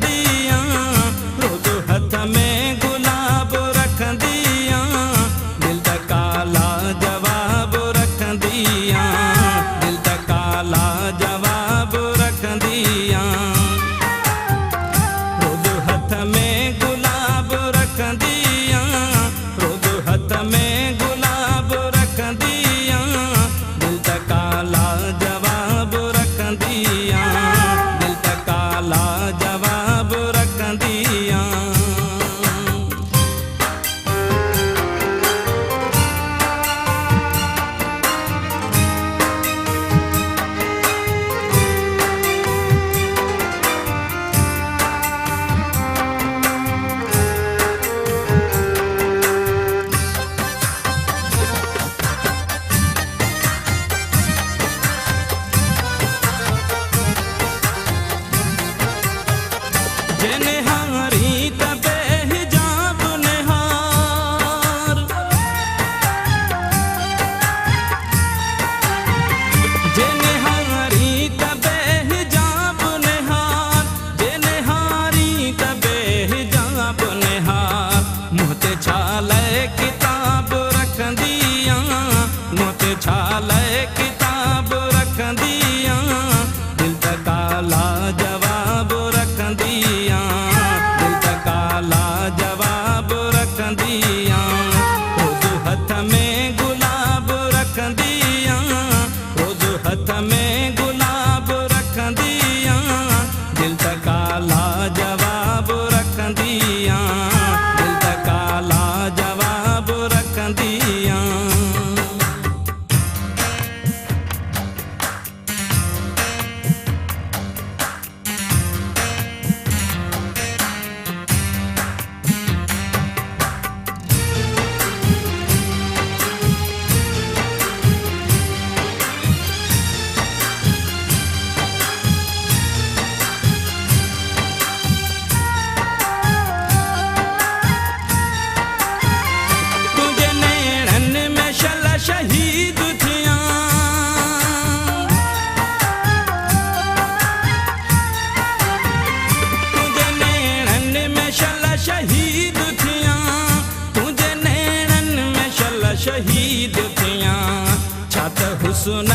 दिया, रोज हथ में गुलाब रख दिया, दिल दा काला जवाब रख दिया, दिल दा काला जवाब रख दिया। रोज हथ में गुलाब रख दिया, रोज हथ में गुलाब रख दिया, दिल दा काला जवाब रख दिया, दिल दा काला जवाब रख दिया। निहारी तबे हिजाब निहार, जे निहारी तबे हिजाब निहार, जे निहारी तबे हिजाब निहार। मुँहते छाले किताब रख दिया, मुँहते छाले किताब रख दिया, दिल दा काला जवाब रख दिया, दिल दा काला जवाब रख दिया। रोज हथ में गुलाब रख दिया, रोज हथ में गुलाब रख दिया, दिल दा काला जवाब रख दिया, दिल दा काला जवाब रख दिया। शहीद थिया, तुझे नैनन में शला शहीद थिया, तुझे नैनन में शला शहीद थिया। छत हुस्न